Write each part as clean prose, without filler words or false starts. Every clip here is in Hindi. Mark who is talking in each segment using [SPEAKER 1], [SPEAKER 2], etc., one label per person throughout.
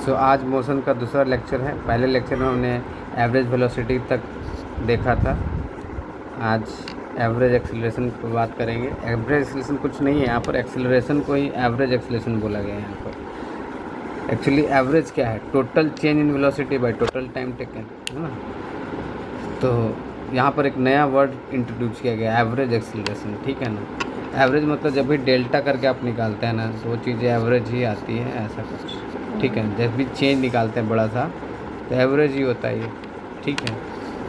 [SPEAKER 1] सो आज मोशन का दूसरा लेक्चर है। पहले लेक्चर में हमने एवरेज वेलोसिटी तक देखा था। आज एवरेज एक्सीलरेशन पर बात करेंगे। एवरेज एक्सीलरेशन कुछ नहीं है, यहाँ पर एक्सीलरेशन को ही एवरेज एक्सीलरेशन बोला गया है। यहाँ पर एक्चुअली एवरेज क्या है? Total change in velocity by total time taken, है ना। तो यहाँ पर एक नया वर्ड इंट्रोड्यूस किया गया, एवरेज एक्सीलरेशन, ठीक है ना। एवरेज मतलब जब भी डेल्टा करके आप निकालते हैं ना, तो वो चीज़ें एवरेज ही आती है, ऐसा कुछ, ठीक है। जब भी चेंज निकालते हैं बड़ा सा, तो एवरेज ही होता है ये, ठीक है।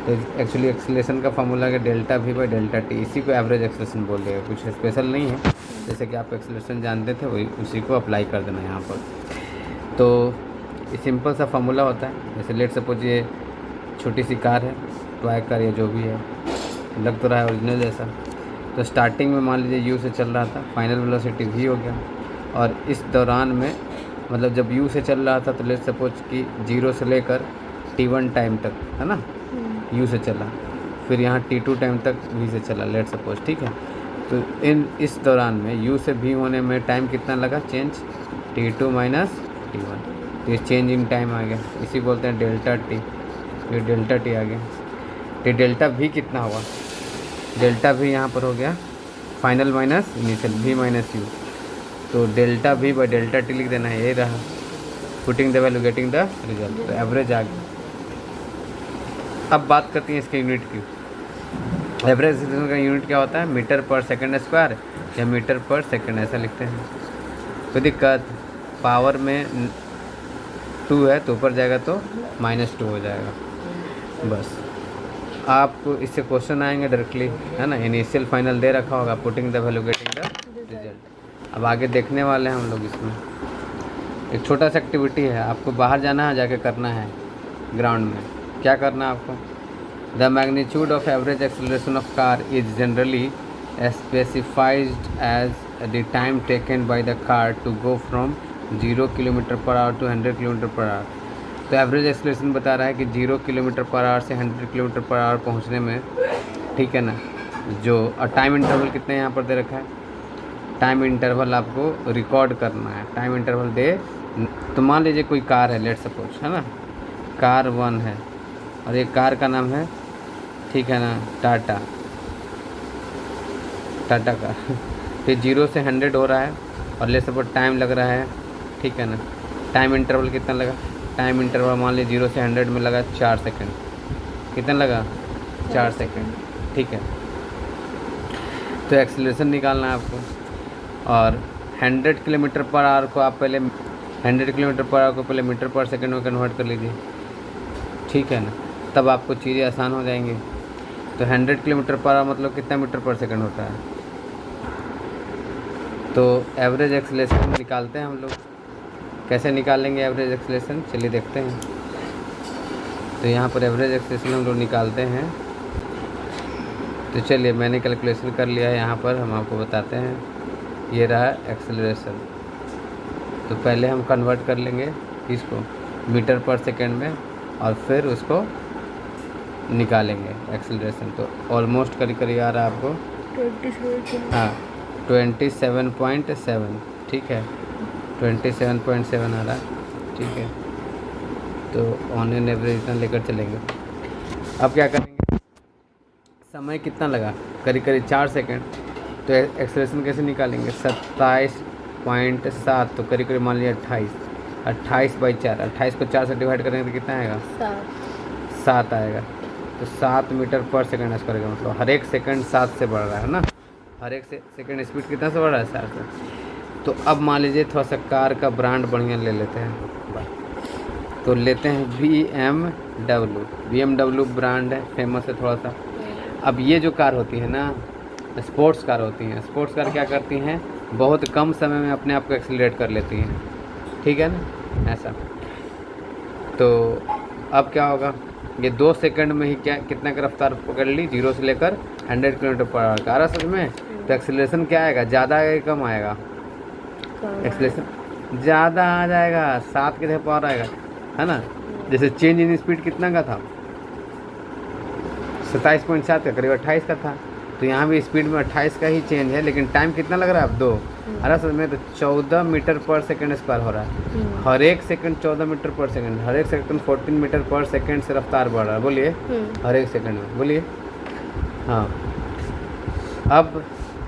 [SPEAKER 1] तो एक्चुअली एक्सीलरेशन का फार्मूला है delta v by delta T, इसी को एवरेज एक्सीलरेशन बोल देगा। कुछ स्पेशल नहीं है, जैसे कि आप एक्सीलरेशन जानते थे वही उसी को अप्लाई कर देना यहाँ पर। तो ये सिंपल सा फार्मूला होता है। जैसे लेट सपोज ये छोटी सी कार है, टॉय कार या जो भी है, लग तो रहा है ओरिजिनल जैसा। तो स्टार्टिंग में मान लीजिए यू से चल रहा था, फाइनल वेलोसिटी वी हो गया। और इस दौरान में मतलब जब यू से चल रहा था तो लेट सपोज कि 0 से लेकर t1 टाइम तक, है ना, यू से चला, फिर यहाँ t2 टाइम तक वी से चला, लेट सपोज, ठीक है। तो इस दौरान में यू से वी होने में टाइम कितना लगा? चेंज t2 माइनस t1, तो ये चेंज इन टाइम आ गया, इसी बोलते हैं डेल्टा टी। ये डेल्टा टी आ गया। तो डेल्टा वी कितना हुआ? डेल्टा वी यहाँ पर हो गया final minus initial, v minus u. तो delta v by delta t लिख देना है, यही रहा। Putting the value getting the result, तो एवरेज आ गया। अब बात करते हैं इसके यूनिट की। एवरेज एक्सीलरेशन का यूनिट क्या होता है? मीटर पर सेकंड स्क्वायर या मीटर पर सेकंड, ऐसा लिखते हैं। कोई दिक्कत? पावर में 2 है तो ऊपर जाएगा तो -2 हो जाएगा, बस। आपको इससे क्वेश्चन आएंगे डायरेक्टली, है ना। इनिशियल फाइनल दे रखा होगा, putting the value getting the result. अब आगे देखने वाले हैं हम लोग। इसमें एक छोटा सा एक्टिविटी है, आपको बाहर जाना है, जाके करना है ग्राउंड में। क्या करना है आपको? The magnitude of average acceleration of car is generally specified as the time taken by the car to go from 0 km/h to 100 km/h। तो एवरेज एक्सीलरेशन बता रहा है कि 0 km/h से 100 km/h पहुंचने में, ठीक है ना, जो टाइम इंटरवल कितने यहाँ पर दे रखा है? टाइम इंटरवल आपको रिकॉर्ड करना है। टाइम इंटरवल दे, तो मान लीजिए कोई कार है, लेट सपोज, है ना, कार 1 है और एक कार का नाम है, ठीक है ना, टाटा का। फिर 0 से 100 हो रहा है और लेट सपोज टाइम लग रहा है, ठीक है ना। टाइम इंटरवल कितना लगा? टाइम इंटरवल मान लीजिए 0 से 100 में लगा 4 सेकंड। कितना लगा? 4 सेकंड, ठीक है। तो एक्सीलरेशन निकालना है आपको, और 100 km/h को आप पहले 100 km/h को पहले मीटर पर सेकंड में कन्वर्ट कर लीजिए, ठीक है ना, तब आपको चीज़ें आसान हो जाएंगी। तो 100 km/h मतलब कितना मीटर पर सेकंड होता है? तो एवरेज एक्सीलरेशन निकालते हैं हम लोग। कैसे निकालेंगे एवरेज एक्सीलरेशन? चलिए देखते हैं। तो यहाँ पर एवरेज एक्सीलरेशन हम लोग निकालते हैं। तो चलिए, मैंने कैलकुलेशन कर लिया है, यहाँ पर हम आपको बताते हैं। ये रहा एक्सीलरेशन। तो पहले हम कन्वर्ट कर लेंगे इसको मीटर पर सेकंड में और फिर उसको निकालेंगे एक्सीलरेशन। तो ऑलमोस्ट करीब आ रहा है आपको 27.7, ठीक है, 27.7 आ रहा है, ठीक है। तो ऑन एन एवरेज इतना लेकर चलेंगे। अब क्या करेंगे? समय कितना लगा? करीब 4 सेकंड। तो एक्सीलरेशन कैसे निकालेंगे? 27.7, तो करीब मान लीजिए 28/4। 28 को 4 से डिवाइड करेंगे तो कितना आएगा? 7 आएगा। तो 7 मीटर पर सेकंड करेगा, मतलब हर एक सेकंड 7 से बढ़ रहा है ना। हर एक सेकंड स्पीड कितना से बढ़ रहा है? 7 से। तो अब मान लीजिए थोड़ा सा कार का ब्रांड बढ़िया ले लेते हैं। तो लेते हैं BMW ब्रांड है, फेमस है थोड़ा सा। अब ये जो कार होती है ना, स्पोर्ट्स कार होती हैं। स्पोर्ट्स कार क्या करती हैं? बहुत कम समय में अपने आप को एक्सीलरेट कर लेती हैं, ठीक है ना, ऐसा। तो अब क्या होगा? ये 2 सेकंड में ही कितना की रफ्तार पकड़ ली? 0 से लेकर 100 km/h का। समझ में? तो एक्सीलरेशन क्या आएगा? ज़्यादा आएगा, कम आएगा? एक्सीलरेशन ज़्यादा आ जाएगा, 7 के पावर आएगा, है ना। जैसे चेंज इन स्पीड कितना का था? 27.7 का, करीब 28 का था। तो यहाँ भी स्पीड में 28 का ही चेंज है, लेकिन टाइम कितना लग रहा है? अब 2। अरे सर में तो 14 मीटर पर सेकंड स्क्वायर हो रहा है। हर एक सेकंड 14 मीटर पर सेकंड, हर एक सेकंड 14 मीटर पर सेकंड से रफ्तार बढ़ रहा है। बोलिए हर एक सेकंड में, बोलिए। हाँ, अब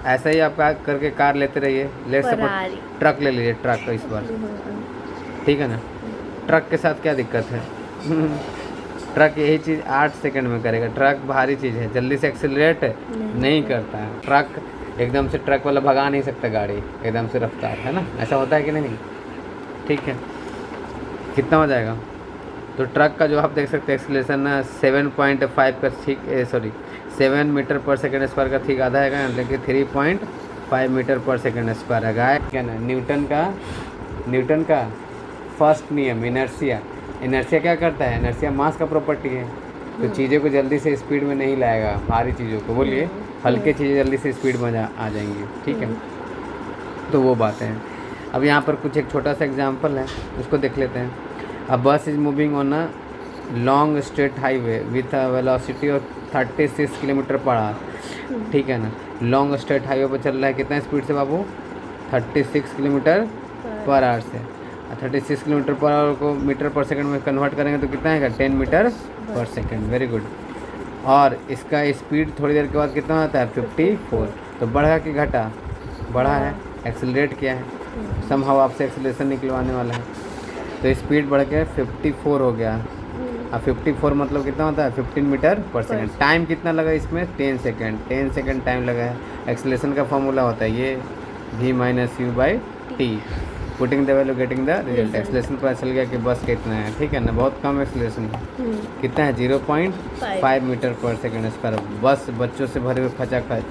[SPEAKER 1] ऐसा ही आप करके कार लेते रहिए। लेट सपोज ट्रक ले लीजिए, ट्रक इस बार, ठीक है ना। ट्रक के साथ क्या दिक्कत है? ट्रक यही चीज़ 8 सेकंड में करेगा। ट्रक भारी चीज़ है, जल्दी से एक्सीलरेट नहीं करता है। ट्रक एकदम से, ट्रक वाला भगा नहीं सकता गाड़ी एकदम से रफ्तार, है ना। ऐसा होता है कि नहीं? ठीक है, कितना हो जाएगा? तो ट्रक का जो आप देख सकते हैं एक्सीलरेशन ना 7.5 का ठीक, सॉरी 7 मीटर पर सेकंड स्क्वायर का ठीक आधा है, लेकिन 3.5 मीटर पर सेकंड स्क्वायर है। क्या ना, न्यूटन का फर्स्ट नियम इनर्शिया। इनर्शिया क्या करता है? इनर्शिया मास का प्रॉपर्टी है, तो चीज़ों को जल्दी से स्पीड में नहीं लाएगा, भारी चीज़ों को। बोलिए, हल्के चीज़ें जल्दी से स्पीड में आ जाएंगी, ठीक है। तो वो बात है। अब यहाँ पर कुछ एक छोटा सा एग्जांपल है, उसको देख लेते हैं। अ बस is moving on a long straight highway with a velocity of 36 kilometre per hour, ठीक है ना। लॉन्ग स्ट्रेट हाईवे पर चल रहा है, कितना स्पीड से बाबू? 36 किलोमीटर पर आवर से। 36 किलोमीटर पर आवर को मीटर पर सेकंड में कन्वर्ट करेंगे तो कितना आएगा? 10 मीटर पर सेकंड। Very good. और इसका स्पीड थोड़ी देर के बाद कितना आता है? 54। तो बढ़ा कि घटा? बढ़ा है, एक्सेलरेट किया है, समहाउ आपसे एक्सेलरेशन निकलवाने वाला है। तो स्पीड बढ़ के 54 हो गया। अब 54 मतलब कितना होता है? 15 मीटर पर सेकंड। टाइम कितना लगा इसमें? 10 सेकंड। 10 सेकंड टाइम लगा है। एक्सेलरेशन का फॉर्मूला होता है ये v-u/t। Putting the value getting the result. Acceleration पता चल गया कि बस कितना है, ठीक है ना। बहुत कम एक्सेलरेशन है, कितना है? 0.5 मीटर पर सेकंड स्क्वायर। बस बच्चों से भरे हुए खचाखच,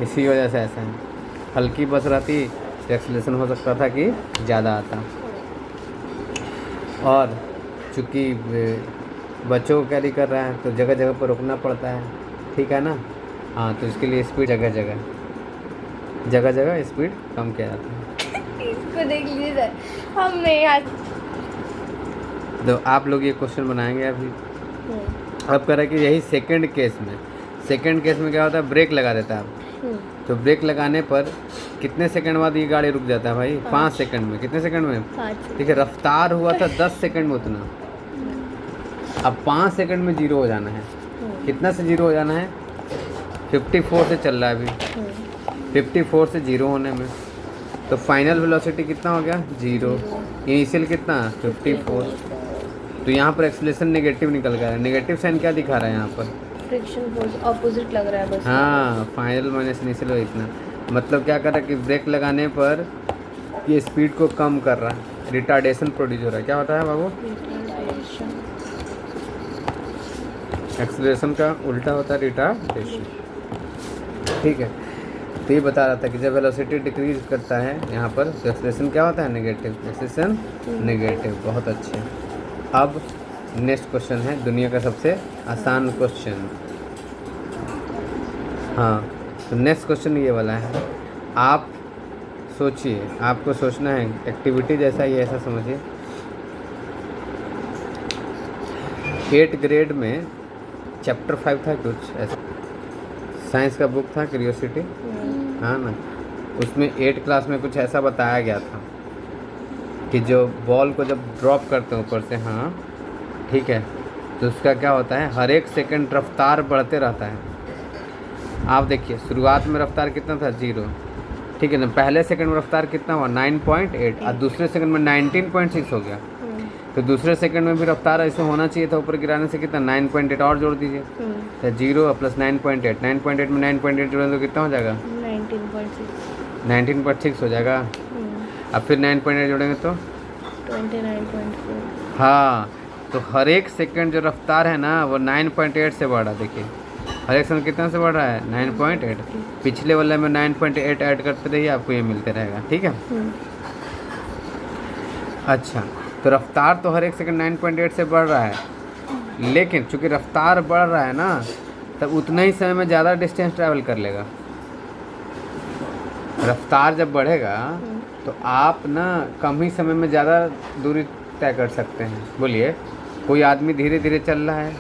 [SPEAKER 1] इसी वजह से ऐसा है। हल्की बस रहती तो एक्सेलरेशन हो सकता था कि ज़्यादा आता। और चूँकि बच्चों को कैरी कर रहा है तो जगह जगह पर रुकना पड़ता है, ठीक है ना। हाँ, तो इसके लिए स्पीड जगह जगह स्पीड कम किया जाता है।
[SPEAKER 2] इसको देख लीजिए सर, हम नहीं आज
[SPEAKER 1] तो आप लोग ये क्वेश्चन बनाएंगे अभी। अब कह रहा है कि यही सेकंड केस में क्या होता है? ब्रेक लगा देता है आप। तो ब्रेक लगाने पर कितने सेकंड बाद ये गाड़ी रुक जाता है भाई? 5 सेकंड में। कितने सेकंड में? 5। ठीक है, रफ्तार हुआ था 10 सेकंड में उतना, अब 5 सेकंड में जीरो हो जाना है। कितना से जीरो हो जाना है? 54 से चल रहा है अभी। 54 से जीरो होने में तो फाइनल वेलोसिटी कितना हो गया? 0। इनिशियल कितना? 54। तो यहाँ पर एक्सेलरेशन नेगेटिव निकल गया है। नेगेटिव साइन क्या दिखा रहा है यहाँ पर?
[SPEAKER 2] फ्रिक्शन फोर्स ऑपोजिट लग रहा है बस।
[SPEAKER 1] हाँ, फाइनल माइनस इनिशियल इतना, मतलब क्या कर रहा है कि ब्रेक लगाने पर ये स्पीड को कम कर रहा है, रिटार्डेशन प्रोड्यूस हो रहा है। क्या होता है बाबू? एक्सेलरेशन का उल्टा होता है रिटार्डेशन, ठीक है। तो ये बता रहा था कि जब वेलोसिटी डिक्रीज करता है यहाँ पर तो एक्सेलरेशन क्या होता है? नेगेटिव। Acceleration negative. बहुत अच्छे। अब नेक्स्ट क्वेश्चन है दुनिया का सबसे आसान क्वेश्चन। हाँ, तो नेक्स्ट क्वेश्चन ये वाला है। आप सोचिए, आपको सोचना है, एक्टिविटी जैसा ही ऐसा समझिए। 8th ग्रेड में चैप्टर 5 था कुछ ऐसा, साइंस का बुक था क्यूरियोसिटी, हाँ ना। उसमें 8th क्लास में कुछ ऐसा बताया गया था कि जो बॉल को जब ड्रॉप करते हैं ऊपर से, हाँ ठीक है, तो उसका क्या होता है? हर एक सेकंड रफ्तार बढ़ते रहता है। आप देखिए, शुरुआत में रफ्तार कितना था? 0, ठीक है ना। पहले सेकंड में रफ्तार कितना हुआ? 9.8 और दूसरे सेकंड में 19.6 हो गया। तो दूसरे सेकंड में भी रफ्तार ऐसे होना चाहिए था, ऊपर गिराने से कितना? 9.8 और जोड़ दीजिए, तो 0 प्लस 9.8, 9.8 में 9.8 जोड़ें तो कितना हो जाएगा? 19.6 हो जाएगा। अब फिर 9.8 जोड़ेंगे तो
[SPEAKER 2] 29.4।
[SPEAKER 1] हाँ, तो हर एक सेकंड जो रफ्तार है ना वो 9.8 से बढ़ रहा है। देखिए, हर एक सेकंड कितना से बढ़ रहा है? 9.8। पिछले वाले में 9.8 ऐड करते रहिए, आपको ये मिलते रहेगा, ठीक है। अच्छा, तो रफ्तार तो हर एक सेकंड 9.8 से बढ़ रहा है, लेकिन चूंकि रफ्तार बढ़ रहा है ना, तब उतना ही समय में ज़्यादा डिस्टेंस ट्रैवल कर लेगा। रफ्तार जब बढ़ेगा तो आप ना कम ही समय में ज़्यादा दूरी तय कर सकते हैं। बोलिए, कोई आदमी धीरे धीरे चल रहा है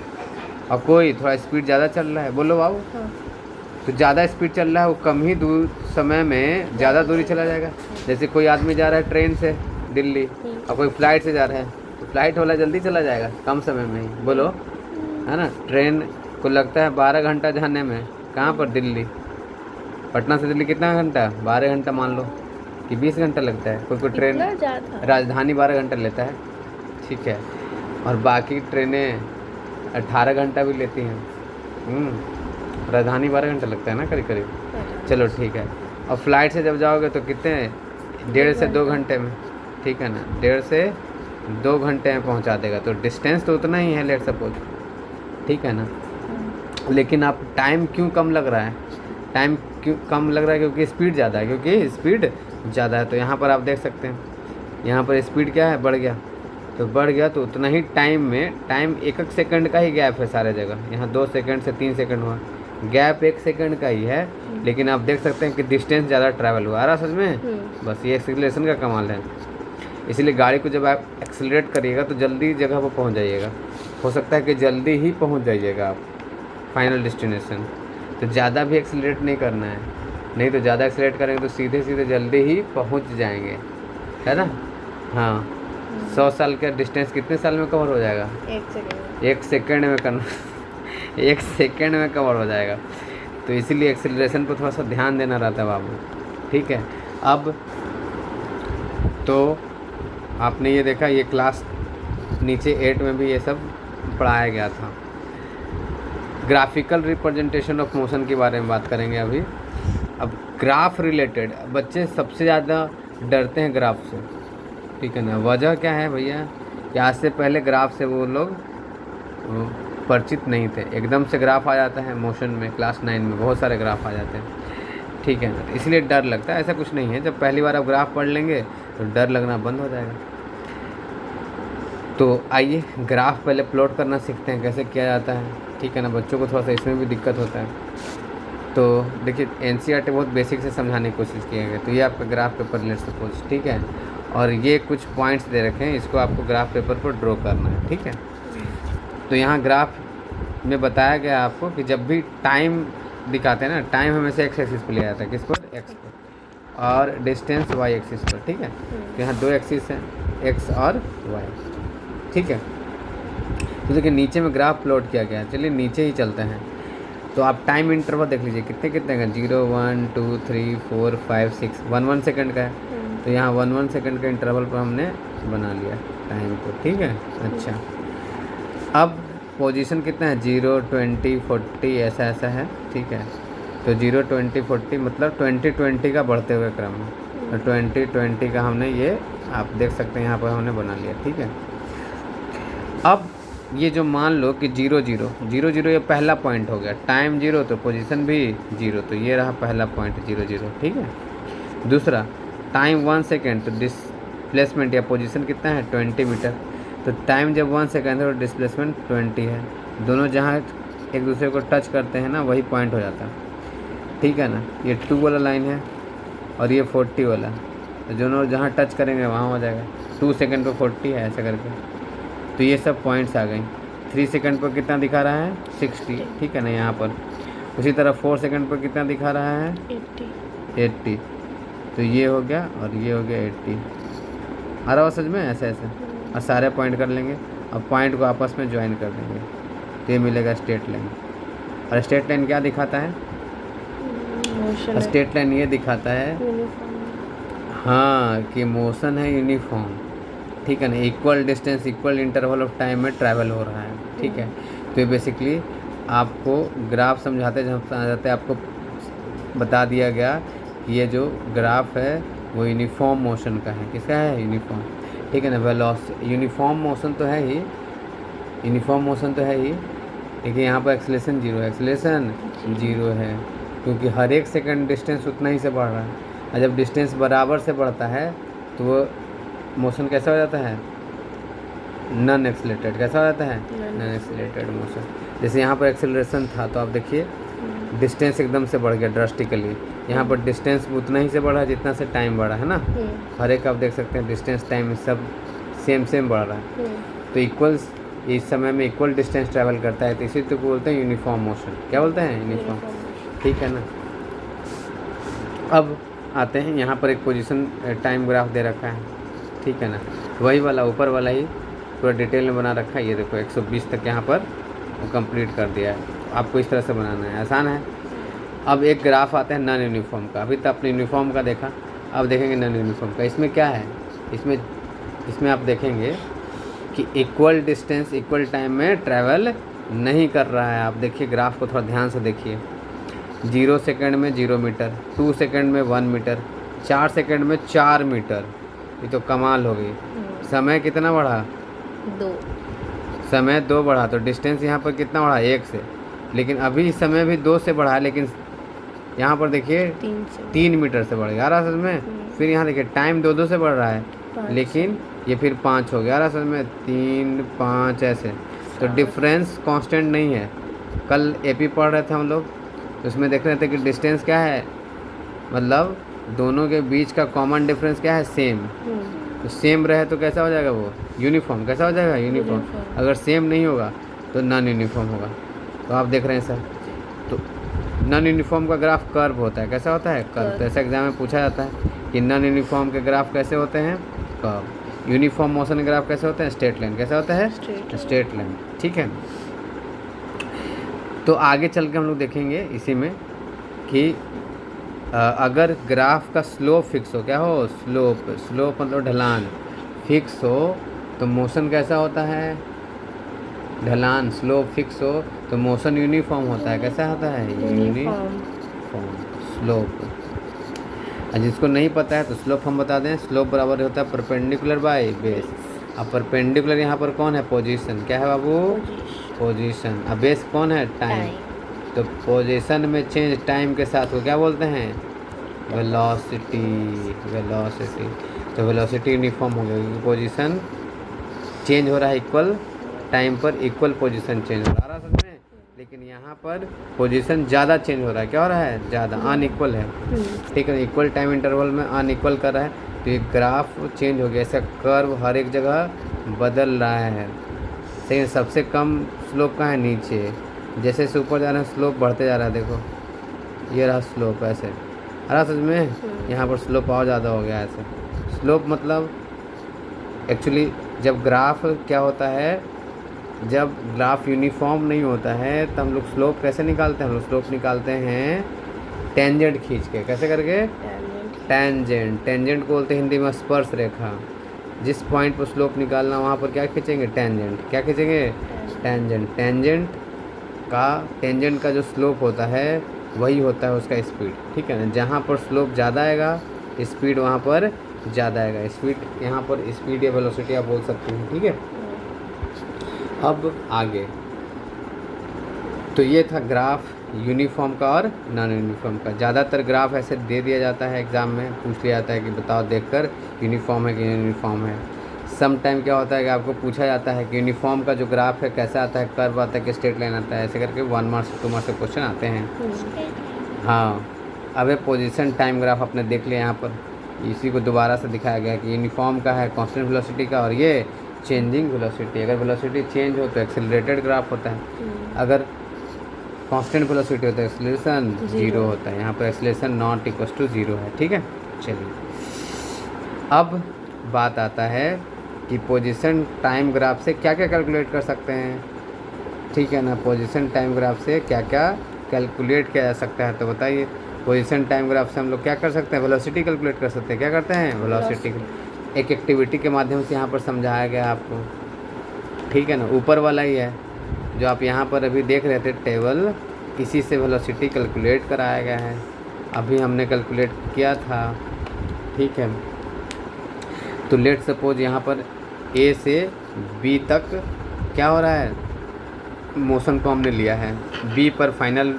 [SPEAKER 1] और कोई थोड़ा स्पीड ज़्यादा चल रहा है, बोलो बाबू। तो ज़्यादा स्पीड चल रहा है वो कम ही दूर समय में ज़्यादा दूरी चला जाएगा। जैसे कोई आदमी जा रहा है ट्रेन से दिल्ली और कोई फ्लाइट से जा रहा है, तो फ्लाइट वाला जल्दी चला जाएगा कम समय में ही, बोलो, है ना। ट्रेन को लगता है 12 घंटा जाने में, कहाँ पर, दिल्ली, पटना से दिल्ली कितना घंटा, 12 घंटा मान लो कि 20 घंटा लगता है। कोई ट्रेन राजधानी 12 घंटा लेता है, ठीक है, और बाकी ट्रेनें 18 घंटा भी लेती हैं। राजधानी 12 घंटा लगता है ना करीब करीब। चलो ठीक है। और फ्लाइट से जब जाओगे तो कितने, 1.5 से 2 घंटे में, ठीक है ना, 1.5 से 2 घंटे में पहुंचा देगा। तो डिस्टेंस तो उतना ही है, लेट सपोज, ठीक है ना। लेकिन आप टाइम क्यों कम लग रहा है, टाइम क्यों कम लग रहा है, क्योंकि स्पीड ज़्यादा है, क्योंकि स्पीड ज़्यादा है। तो यहाँ पर आप देख सकते हैं, यहाँ पर स्पीड क्या है, बढ़ गया, तो बढ़ गया तो उतना ही टाइम में, टाइम 1 सेकंड का ही गैप है सारे जगह। यहाँ 2 सेकंड से 3 सेकंड हुआ, गैप 1 सेकंड का ही है, लेकिन आप देख सकते हैं कि डिस्टेंस ज़्यादा ट्रैवल हुआ। आ रहा सच में, बस ये एक्सीलरेशन का कमाल है। इसलिए गाड़ी को जब आप एक्सीलरेट करिएगा तो जल्दी जगह पर पहुंच जाइएगा। हो सकता है कि जल्दी ही पहुंच जाइएगा आप फाइनल डेस्टिनेशन। तो ज़्यादा भी एक्सीलरेट नहीं करना है, नहीं तो ज़्यादा एक्सीलरेट करेंगे तो सीधे सीधे जल्दी ही पहुंच जाएंगे, है ना। हाँ, 100 साल का डिस्टेंस कितने साल में कवर हो जाएगा, 1 सेकेंड में करना 1 सेकेंड में कवर हो जाएगा। तो इसीलिए एक्सीलरेशन पर थोड़ा सा ध्यान देना रहता है बाबू, ठीक है। अब तो आपने ये देखा, ये क्लास नीचे 8 में भी ये सब पढ़ाया गया था। ग्राफिकल रिप्रेजेंटेशन ऑफ मोशन के बारे में बात करेंगे अभी। अब ग्राफ रिलेटेड, बच्चे सबसे ज़्यादा डरते हैं ग्राफ से, ठीक है ना। वजह क्या है भैया, कि आज से पहले ग्राफ से वो लोग परिचित नहीं थे। एकदम से ग्राफ आ जाता है मोशन में, क्लास 9 में बहुत सारे ग्राफ आ जाते हैं, ठीक है ना, इसलिए डर लगता है। ऐसा कुछ नहीं है, जब पहली बार आप ग्राफ पढ़ लेंगे तो डर लगना बंद हो जाएगा। तो आइए ग्राफ पहले प्लॉट करना सीखते हैं, कैसे किया जाता है, ठीक है ना। बच्चों को थोड़ा सा इसमें भी दिक्कत होता है। तो देखिए, NCERT बहुत बेसिक से समझाने की कोशिश किया गया। तो ये आपका ग्राफ पेपर लेट सपोज, ठीक है, और ये कुछ पॉइंट्स दे रखे हैं, इसको आपको ग्राफ पेपर पर ड्रॉ करना है, ठीक है। तो यहाँ ग्राफ में बताया गया आपको कि जब भी टाइम दिखाते हैं ना, टाइम हमेशा एक्स एक्सिस पर लिया जाता है, किस पर, एक्स पर, और डिस्टेंस वाई एक्सिस पर, ठीक है। तो यहाँ 2 एक्सिस हैं, एक्स और वाई, ठीक है। तो देखिए नीचे में ग्राफ प्लॉट किया गया है। चलिए नीचे ही चलते हैं। तो आप टाइम इंटरवल देख लीजिए, कितने कितने का, 0, 1, 2, 3, 4, 5, 6, 1 सेकंड का है। तो यहाँ 1 सेकंड के इंटरवल पर हमने बना लिया टाइम को, ठीक है। अच्छा, अब पोजीशन कितना है, 0, 20, 40 ऐसा ऐसा है, ठीक है। तो 0, 20, 40 मतलब 20, 20 का बढ़ते हुए क्रम में। तो 20, 20 का हमने ये आप देख सकते हैं यहाँ पर हमने बना लिया, ठीक है। अब ये जो मान लो कि 0, 0, 0, 0 ये पहला पॉइंट हो गया, टाइम 0 तो पोजीशन भी 0, तो ये रहा पहला पॉइंट 0, 0, ठीक है। दूसरा टाइम 1 सेकेंड, तो डिस्प्लेसमेंट या पोजीशन कितना है, 20 मीटर। तो टाइम जब 1 सेकेंड है तो डिस्प्लेसमेंट 20 है। दोनों जहाँ एक दूसरे को टच करते हैं ना, वही पॉइंट हो जाता है, ठीक है ना। ये 2 वाला लाइन है और ये 40 वाला, तो दोनों जहाँ टच करेंगे वहाँ हो जाएगा। 2 सेकेंड पर 40 है ऐसा करके। तो ये सब पॉइंट्स आ गई। 3 सेकंड पर कितना दिखा रहा है, 60, ठीक है ना यहाँ पर। उसी तरह 4 सेकंड पर कितना दिखा रहा है, 80। तो ये हो गया और ये हो गया 80। आ रहा हो समझ में, ऐसे ऐसे और सारे पॉइंट कर लेंगे। अब पॉइंट को आपस में ज्वाइन कर देंगे तो ये मिलेगा स्ट्रेट लाइन। और स्ट्रेट लाइन क्या दिखाता है, स्ट्रेट लाइन ये दिखाता है, हाँ, कि मोशन है यूनिफॉर्म, ठीक है ना। Equal distance, equal interval of time में ट्रैवल हो रहा है, ठीक है। तो ये बेसिकली आपको ग्राफ समझाते आपको बता दिया गया कि ये जो ग्राफ है वो यूनिफॉर्म मोशन का है। किसका है, यूनिफॉर्म, ठीक है ना। वेलोसिटी यूनिफॉर्म मोशन तो है ही, यूनिफॉर्म मोशन तो है ही, लेकिन यहाँ पर एक्सीलरेशन 0 है, एक्सीलरेशन 0 है, क्योंकि हर एक सेकंड डिस्टेंस उतना ही से बढ़ रहा है। और जब डिस्टेंस बराबर से बढ़ता है तो वो मोशन कैसा हो जाता है, नॉन एक्सीलरेटेड। कैसा हो जाता है, नॉन एक्सीलरेटेड मोशन। जैसे यहाँ पर एक्सीलरेशन था तो आप देखिए डिस्टेंस एकदम से बढ़ गया ड्रास्टिकली। यहाँ पर डिस्टेंस उतना ही से बढ़ा जितना से टाइम बढ़ा है ना। हर एक आप देख सकते हैं डिस्टेंस टाइम सब सेम बढ़ रहा है। तो इक्वल्स इस समय में इक्वल डिस्टेंस ट्रैवल करता है, तो इसी तो बोलते हैं यूनिफॉर्म मोशन। क्या बोलते हैं, यूनिफॉर्म। ठीक है ना। अब आते हैं यहाँ पर एक पोजीशन टाइम ग्राफ दे रखा है, ठीक है ना। वही वाला ऊपर वाला ही पूरा डिटेल में बना रखा है। ये देखो 120 तक यहाँ पर वो कंप्लीट कर दिया है। आपको इस तरह से बनाना है, आसान है। अब एक ग्राफ आता है नॉन यूनिफॉर्म का। अभी तो आपने यूनिफॉर्म का देखा, अब देखेंगे नॉन यूनिफॉर्म का। इसमें क्या है, इसमें आप देखेंगे कि इक्वल डिस्टेंस इक्वल टाइम में ट्रैवल नहीं कर रहा है। आप देखिए ग्राफ को थोड़ा ध्यान से देखिए। 0 सेकंड में 0 मीटर, 2 सेकंड में 1 मीटर, 4 सेकंड में 4 मीटर। ये तो कमाल हो गई। समय कितना बढ़ा,
[SPEAKER 2] 2।
[SPEAKER 1] समय 2 बढ़ा, तो डिस्टेंस यहाँ पर कितना बढ़ा, 1 से। लेकिन अभी समय भी 2 से बढ़ा है, लेकिन यहाँ पर देखिए 3 मीटर से बढ़ गया असल में। फिर यहाँ देखिए टाइम 2 से बढ़ रहा है, लेकिन ये फिर 5 हो गया असल में, 3 5 ऐसे। तो डिफरेंस कांस्टेंट नहीं है। कल एपी पढ़ रहे थे हम लोग, तो उसमें देख रहे थे कि डिस्टेंस क्या है, मतलब दोनों के बीच का कॉमन डिफरेंस क्या है, सेम। तो सेम रहे तो कैसा हो जाएगा वो, यूनिफॉर्म। कैसा हो जाएगा, यूनिफॉर्म। अगर सेम नहीं होगा तो नॉन यूनिफॉर्म होगा। तो आप देख रहे हैं सर, तो नॉन यूनिफॉर्म का ग्राफ कर्व होता है। कैसा होता है, कर्व। तो ऐसा एग्जाम में पूछा जाता है कि नॉन यूनिफॉर्म के ग्राफ कैसे होते हैं, कर्व। यूनिफॉर्म मोशन के ग्राफ कैसे होते हैं, स्ट्रेट लाइन। कैसा होता है, स्ट्रेट लाइन, ठीक है। तो आगे चल के हम लोग देखेंगे इसी में कि अगर ग्राफ का स्लोप फिक्स हो, क्या हो, स्लोप मतलब ढलान फिक्स हो, तो मोशन कैसा होता है, ढलान। स्लोप फिक्स हो तो मोशन यूनिफॉर्म होता है। कैसा होता है, यूनिफॉर्म स्लोप। और जिसको नहीं पता है तो स्लोप हम बता दें, स्लोप बराबर होता है परपेंडिकुलर बाय बेस। अब परपेंडिकुलर यहाँ पर कौन है, पोजीशन। क्या है बाबू, पोजीशन। अब बेस कौन है, टाइम। तो पोजीशन में चेंज टाइम के साथ को क्या बोलते हैं, वेलोसिटी। तो वेलोसिटी यूनिफॉर्म हो गया, क्योंकि पोजीशन चेंज हो रहा है इक्वल टाइम पर, इक्वल पोजीशन चेंज हो रहा है समझ में। लेकिन यहाँ पर पोजीशन ज़्यादा चेंज हो रहा है। क्या हो रहा है, ज़्यादा, अनइक्वल है, ठीक है। इक्वल टाइम इंटरवल में अनइक्वल कर रहा है, तो ये ग्राफ चेंज हो गया। ऐसा कर्व हर एक जगह बदल रहा है। सही, सबसे कम स्लोप का है नीचे, जैसे से ऊपर जा रहे हैं स्लोप बढ़ते जा रहा है। देखो ये रहा स्लोप, ऐसे अरे सच में यहाँ पर स्लोप और ज़्यादा हो गया ऐसे। स्लोप मतलब एक्चुअली जब ग्राफ क्या होता है, जब ग्राफ यूनिफॉर्म नहीं होता है तो हम लोग स्लोप कैसे निकालते हैं, हम लोग स्लोप निकालते हैं टेंजेंट खींच के। कैसे करके, टेंजेंट को बोलते हैं हिंदी में स्पर्श रेखा। जिस पॉइंट पर स्लोप निकालना वहाँ पर क्या खींचेंगे, टेंजेंट। क्या खींचेंगे, टेंजेंट का जो स्लोप होता है वही होता है उसका स्पीड, ठीक है ना। जहाँ पर स्लोप ज़्यादा आएगा स्पीड वहाँ पर ज़्यादा आएगा। स्पीड यहाँ पर स्पीड या वेलोसिटी आप बोल सकते हैं, ठीक है। अब आगे तो ये था ग्राफ यूनिफॉर्म का और नॉन यूनिफॉर्म का। ज़्यादातर ग्राफ ऐसे दे दिया जाता है एग्ज़ाम में, पूछ लिया जाता है कि बताओ देखकर यूनिफॉर्म है कि यूनिफॉर्म है। सम टाइम क्या होता है कि आपको पूछा जाता है कि यूनिफॉर्म का जो ग्राफ है कैसा आता है, कर्व आता है कि स्ट्रेट लाइन आता है। ऐसे करके 1 मार्क्स 2 मार्क्स के क्वेश्चन आते हैं। हाँ, अब ये पोजीशन टाइम ग्राफ आपने देख लिया। यहाँ पर इसी को दोबारा से दिखाया गया कि यूनिफॉर्म का है कांस्टेंट वेलोसिटी का, और ये चेंजिंग वेलोसिटी। अगर वेलोसिटी चेंज हो तो एक्सेलरेटेड ग्राफ होता है, अगर कांस्टेंट वेलोसिटी होता है एक्सेलरेशन 0 होता है। यहाँ पर एक्सेलरेशन नॉट इक्वल टू 0 है, ठीक है। चलिए अब बात आता है कि पोजीशन टाइम ग्राफ से क्या क्या कैलकुलेट कर सकते हैं, ठीक है ना। पोजीशन टाइम ग्राफ से क्या क्या कैलकुलेट किया जा सकता है, तो बताइए। पोजीशन टाइम ग्राफ से हम लोग क्या कर सकते हैं, वेलोसिटी कैलकुलेट कर सकते हैं। क्या करते हैं, वेलोसिटी। एक एक्टिविटी के माध्यम से यहाँ पर समझाया गया आपको, ठीक है ना। ऊपर वाला ही है जो आप यहाँ पर अभी देख रहे थे टेबल, इसी से वेलोसिटी कैलकुलेट कराया गया है। अभी हमने कैलकुलेट किया था, ठीक है। तो लेट सपोज यहाँ पर ए से बी तक क्या हो रहा है, मोशन को हमने लिया है। बी पर फाइनल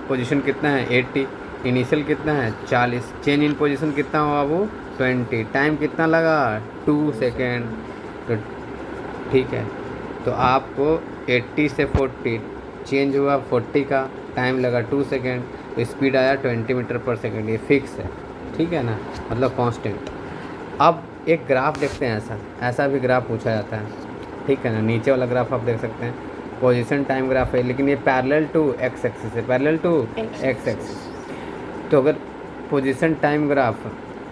[SPEAKER 1] पोजीशन कितना है, 80। इनिशियल कितना है, 40। चेंज इन पोजीशन कितना हुआ वो, 20। टाइम कितना लगा, 2 सेकेंड। तो ठीक है, तो आपको 80 से 40 चेंज हुआ, 40 का टाइम लगा 2 सेकेंड, तो स्पीड आया 20 मीटर पर सेकेंड। ये फिक्स है, ठीक है ना, मतलब कांस्टेंट। अब एक ग्राफ देखते हैं, ऐसा भी ग्राफ पूछा जाता है, ठीक है ना। नीचे वाला ग्राफ आप देख सकते हैं, पोजीशन टाइम ग्राफ है, लेकिन ये पैरेलल टू एक्स एक्सिस है, parallel to
[SPEAKER 2] X
[SPEAKER 1] X axis. तो अगर पोजीशन टाइम ग्राफ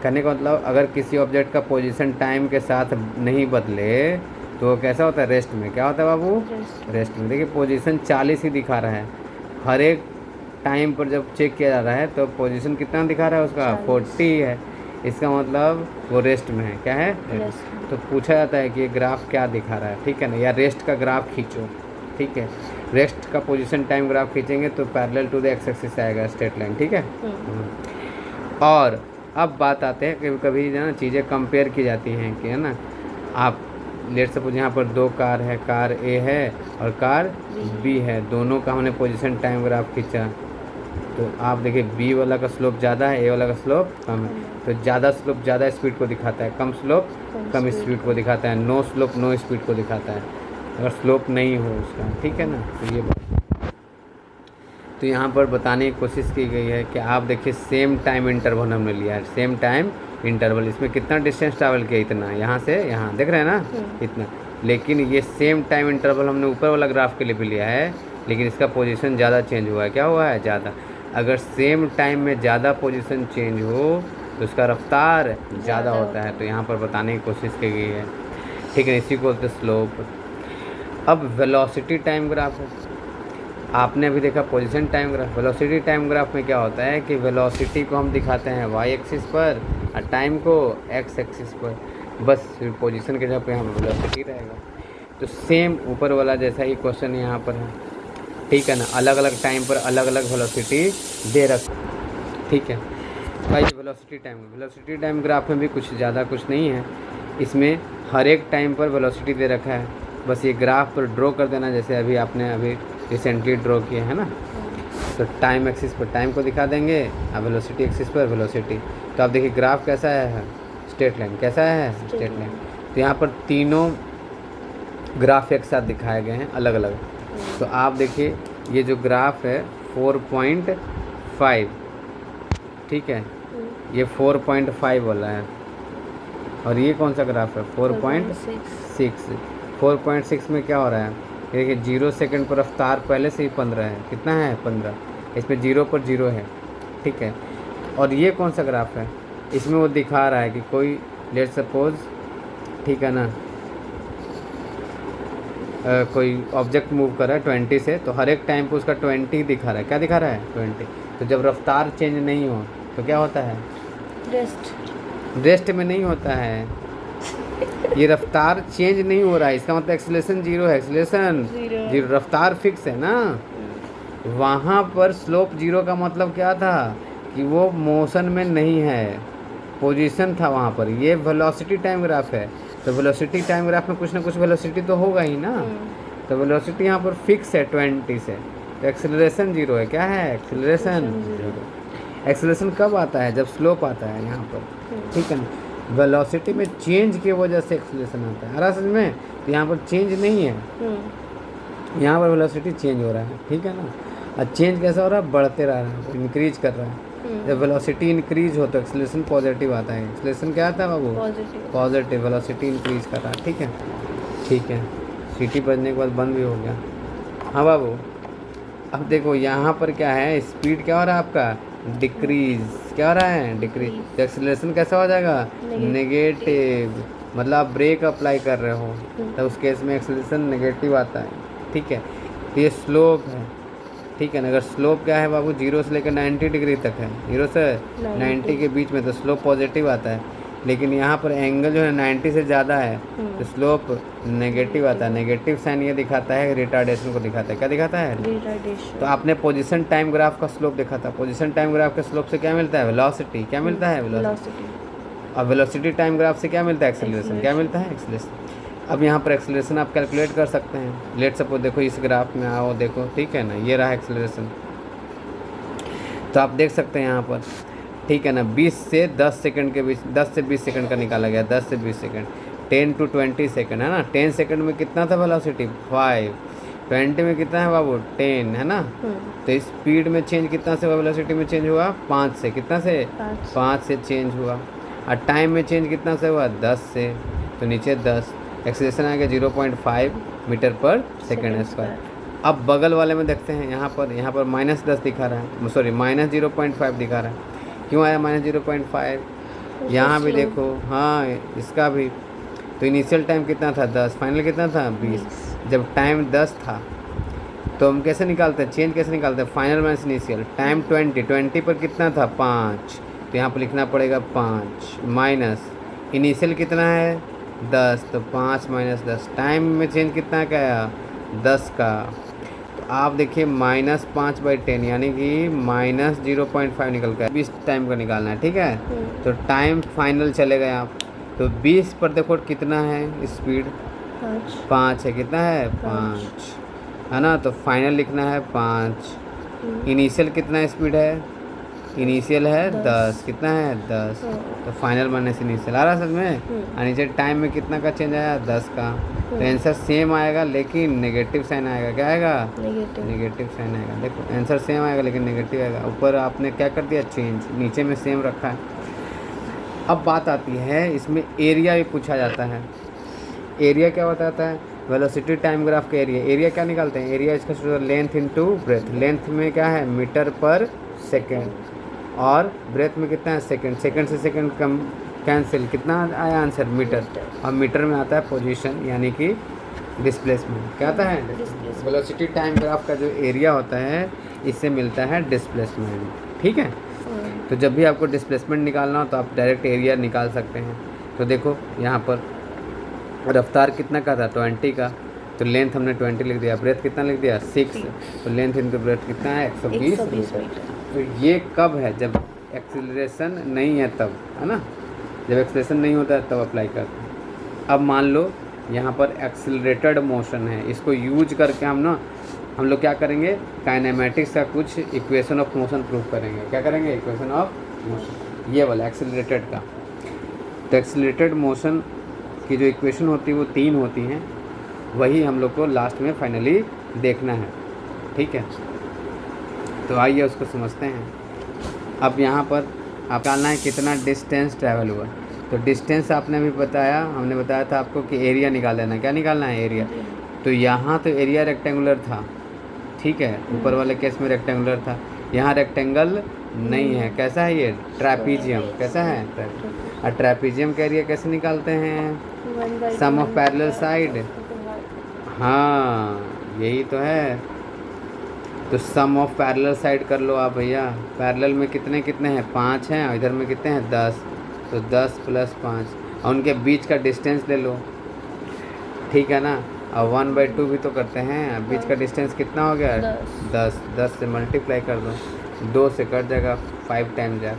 [SPEAKER 1] करने का मतलब अगर किसी ऑब्जेक्ट का पोजीशन टाइम के साथ नहीं बदले तो वो कैसा होता है, रेस्ट में। क्या होता है बाबू, रेस्ट में। देखिए पोजीशन 40 ही दिखा रहा है, हर एक टाइम पर जब चेक किया जा रहा है तो पोजीशन कितना दिखा रहा है उसका, 40 है। इसका मतलब वो रेस्ट में है। क्या है,
[SPEAKER 2] रेस्ट।
[SPEAKER 1] तो पूछा जाता है कि ये ग्राफ क्या दिखा रहा है, ठीक है ना, या रेस्ट का ग्राफ खींचो, ठीक है। रेस्ट का पोजीशन टाइम ग्राफ खींचेंगे तो parallel to the X axis आएगा, स्ट्रेट लाइन, ठीक है। और अब बात आते हैं कभी कभी जो है ना चीज़ें कंपेयर की जाती हैं कि है ना, आप लेट सपोज यहाँ पर दो कार है, कार ए है और कार बी है, दोनों का हमने पोजीशन टाइम ग्राफ खींचा तो आप देखिए बी वाला का स्लोप ज़्यादा है, ए वाला का स्लोप कम है। तो ज़्यादा स्लोप ज़्यादा स्पीड को दिखाता है, कम स्लोप कम स्पीड को दिखाता है, नो स्लोप नो स्पीड को दिखाता है अगर स्लोप नहीं हो उसका, ठीक है ना। तो ये तो यहाँ पर बताने की कोशिश की गई है कि आप देखिए सेम टाइम इंटरवल हमने लिया है, सेम टाइम इंटरवल, इसमें कितना डिस्टेंस ट्रैवल किया, इतना, यहाँ से यहाँ, देख रहे हैं ना इतना। लेकिन ये सेम टाइम इंटरवल हमने ऊपर वाला ग्राफ के लिए भी लिया है, लेकिन इसका पोजीशन ज़्यादा चेंज हुआ है। क्या हुआ है, ज़्यादा। अगर सेम टाइम में ज़्यादा पोजीशन चेंज हो तो उसका रफ्तार ज़्यादा होता है। तो यहाँ पर बताने की कोशिश की गई है, ठीक है। इसी को बोलते स्लोप। अब वेलोसिटी टाइम ग्राफ है, आपने अभी देखा position time graph. Velocity time graph में क्या होता है कि वेलोसिटी को हम दिखाते हैं वाई एक्सिस पर और टाइम को एक्स एक्सिस पर, बस फिर पोजीशन के जगह पे यहाँ वेलोसिटी रहेगा। तो सेम ऊपर वाला जैसा ही क्वेश्चन यहाँ पर है, ठीक है ना, अलग अलग टाइम पर अलग अलग वेलोसिटी दे रख, ठीक है भाई। वेलोसिटी टाइम ग्राफ में भी कुछ ज़्यादा कुछ नहीं है, इसमें हर एक टाइम पर वेलोसिटी दे रखा है, बस ये ग्राफ पर ड्रॉ कर देना, जैसे अभी आपने अभी रिसेंटली ड्रॉ किया है ना। तो टाइम एक्सिस पर टाइम को दिखा देंगे और वेलोसिटी एक्सिस पर वेलोसिटी। तो आप देखिए ग्राफ कैसा है, स्ट्रेट लाइन। कैसा है, स्ट्रेट लाइन। तो यहाँ पर तीनों ग्राफ एक साथ दिखाए गए हैं अलग अलग। तो आप देखिए ये जो ग्राफ है 4.5, ठीक है, ये 4.5 वाला है, और ये कौन सा ग्राफ है 4.6। 4.6 में क्या हो रहा है, देखिए 0 सेकंड पर रफ्तार पहले से ही 15 है। कितना है, 15। इसमें 0 पर 0 है, ठीक है। और ये कौन सा ग्राफ है, इसमें वो दिखा रहा है कि कोई लेट सपोज, ठीक है ना, कोई ऑब्जेक्ट मूव कर रहा है 20 से, तो हर एक टाइम पे उसका 20 दिखा रहा है। क्या दिखा रहा है, 20। तो जब रफ्तार चेंज नहीं हो तो क्या होता है, रेस्ट में नहीं होता है, ये रफ्तार चेंज नहीं हो रहा है, इसका मतलब एक्सीलरेशन 0 है, एक्सीलरेशन 0, रफ्तार फिक्स है ना। वहाँ पर स्लोप 0 का मतलब क्या था कि वो मोशन में नहीं है, पोजीशन था वहाँ पर। ये वेलोसिटी टाइम ग्राफ है, तो वेलोसिटी टाइम ग्राफ में कुछ ना कुछ वेलोसिटी तो होगा ही ना। तो वेलोसिटी यहाँ पर फिक्स है 20 से, तो एक्सेलरेशन 0 है। क्या है, एक्सेलरेशन 0। एक्सेलरेशन कब आता है, जब स्लोप आता है यहाँ पर, ठीक है ना। वेलोसिटी में चेंज की वजह से एक्सेलरेशन आता है, आ रहा समझ में। तो यहाँ पर चेंज नहीं है, यहाँ पर वेलोसिटी चेंज हो रहा है, ठीक है ना। और चेंज कैसा हो रहा है, बढ़ते रह रहा है, इंक्रीज कर रहा है। जब वेलोसिटी इंक्रीज हो तो एक्सेलरेशन पॉजिटिव आता है। एक्सेलरेशन क्या आता है बाबू, पॉजिटिव। वेलोसिटी इंक्रीज कर रहा है, ठीक है, ठीक है। सीटी बजने के बाद बंद भी हो गया। हाँ बाबू, अब देखो यहाँ पर क्या है, स्पीड क्या हो रहा है आपका, डिक्रीज। क्या हो रहा है, डिक्रीज। तो एक्सेलरेशन कैसा हो जाएगा, नेगेटिव। मतलब आप ब्रेक अप्लाई कर रहे हो तो उस केस में एक्सेलरेशन नेगेटिव आता है, ठीक है। तो ये स्लोप है, ठीक है ना। अगर स्लोप क्या है बाबू, 0 से लेकर 90 डिग्री तक है, 0 से 90 के बीच में, तो स्लोप पॉजिटिव आता है। लेकिन यहाँ पर एंगल जो है 90 से ज़्यादा है तो स्लोप नेगेटिव आता है। नेगेटिव साइन ये दिखाता है, रिटार्डेशन को दिखाता है। क्या दिखाता है, रिटार्डेशन। तो आपने पोजीशन टाइम ग्राफ का स्लोप देखा था, पोजीशन टाइम ग्राफ के स्लोप से क्या मिलता है, वेलोसिटी। क्या मिलता है, वेलोसिटी। और वेलोसिटी टाइम ग्राफ से क्या मिलता है, एक्सेलरेशन। क्या मिलता है, एक्सेलरेशन। अब यहाँ पर एक्सेलरेशन आप कैलकुलेट कर सकते हैं। लेट सपोज देखो इस ग्राफ में आओ, देखो, ठीक है ना, ये रहा एक्सेलरेशन। तो आप देख सकते हैं यहाँ पर, ठीक है ना, 20 से 10 सेकंड के बीच, 10 से 20 सेकंड का निकाला गया, 10 से 20 सेकंड, 10 to 20 सेकंड है ना। 10 सेकंड में कितना था वेलोसिटी, 5। 20 में कितना है बाबू, 10 है ना। तो स्पीड में चेंज कितना से हुआ, वेलोसिटी में चेंज हुआ 5 से। कितना से, 5 से चेंज हुआ। और टाइम में चेंज कितना से हुआ, 10 से। तो नीचे 10, एक्सेलरेशन आ गया 0.5 मीटर पर सेकेंड स्क्वायर। अब बगल वाले में देखते हैं, यहाँ पर -10 दिखा रहा है, सॉरी -0.5 दिखा रहा है। क्यों आया -0.5? यहाँ भी देखो, हाँ इसका भी। तो इनिशियल टाइम कितना था 10, फाइनल कितना था 20। जब टाइम 10 था तो हम कैसे निकालते हैं, चेंज कैसे निकालते हैं, फाइनल माइनस इनिशियल। टाइम 20 पर कितना था 5, तो यहाँ पर लिखना पड़ेगा 5 माइनस इनिशियल कितना है 10, तो 5 माइनस 10। टाइम में चेंज कितना का आया 10 का। तो आप देखिए -5/10 यानी कि -0.5 निकल कर 20 टाइम का निकालना है, ठीक है। तो टाइम फाइनल चले गए आप, तो 20 पर देखो कितना है स्पीड 5 है, कितना है 5 है ना। तो फाइनल लिखना है 5। इनिशियल कितना स्पीड है, इनिशियल है 10, कितना है 10, तो फाइनल माइनस इनिशियल आ रहा समझ में। और नीचे टाइम में कितना का चेंज आया 10 का। तो आंसर सेम आएगा लेकिन नेगेटिव साइन आएगा। क्या आएगा, नेगेटिव साइन आएगा। देखो आंसर सेम आएगा लेकिन नेगेटिव आएगा। ऊपर आपने क्या कर दिया चेंज, नीचे में सेम रखा है। अब बात आती है इसमें एरिया भी पूछा जाता है। एरिया क्या बताता है, वेलोसिटी टाइम ग्राफ का एरिया। एरिया क्या निकालते हैं, एरिया इसका लेंथ इनटू ब्रेथ। लेंथ में क्या है मीटर पर सेकेंड, और ब्रेथ में कितना है सेकंड। सेकंड से सेकंड कम कैंसिल, कितना आया आंसर मीटर। और मीटर में आता है पोजीशन यानी कि डिस्प्लेसमेंट। क्या आता है, वेलोसिटी टाइम ग्राफ का जो एरिया होता है इससे मिलता है डिस्प्लेसमेंट, ठीक है। तो जब भी आपको डिस्प्लेसमेंट निकालना हो तो आप डायरेक्ट एरिया निकाल सकते हैं। तो देखो यहाँ पर रफ्तार कितना का था 20 का, तो लेंथ हमने 20 लिख दिया, ब्रेथ कितना लिख दिया 6, तो लेंथ इनटू ब्रेथ कितना है 120 मीटर। तो ये कब है, जब एक्सीलरेशन नहीं है तब, है ना। जब एक्सीलरेशन नहीं होता है तब अप्लाई करते हैं। अब मान लो यहाँ पर एक्सीलरेटेड मोशन है, इसको यूज करके हम लोग क्या करेंगे, काइनेमेटिक्स का कुछ इक्वेशन ऑफ मोशन प्रूव करेंगे। क्या करेंगे, इक्वेशन ऑफ मोशन, ये वाला एक्सीलरेटेड का। तो एक्सीलरेटेड मोशन की जो इक्वेशन होती है वो 3 होती हैं, वही हम लोग को लास्ट में फाइनली देखना है, ठीक है। तो आइए उसको समझते हैं। अब यहाँ पर आप जानना है कितना डिस्टेंस ट्रैवल हुआ। तो डिस्टेंस आपने भी बताया, हमने बताया था आपको कि एरिया निकाल लेना। क्या निकालना है, एरिया। तो यहाँ तो एरिया रेक्टेंगुलर था, ठीक है, ऊपर वाले केस में रेक्टेंगुलर था। यहाँ रेक्टेंगल नहीं है, कैसा है ये ट्रैपीजियम। कैसा है, और ट्रैपीजियम का एरिया कैसे निकालते हैं, सम ऑफ पैरेलल साइड। हाँ यही तो है। तो सम ऑफ पैरेलल साइड कर लो आप भैया। पैरेलल में कितने कितने हैं 5 हैं, और इधर में कितने हैं 10, तो 10 + 5, और उनके बीच का डिस्टेंस ले लो, ठीक है ना। और 1/2 भी तो करते हैं, बीच का डिस्टेंस कितना हो गया 10 से मल्टीप्लाई कर दो, 2 से कट जाएगा, 5 टाइम जाए,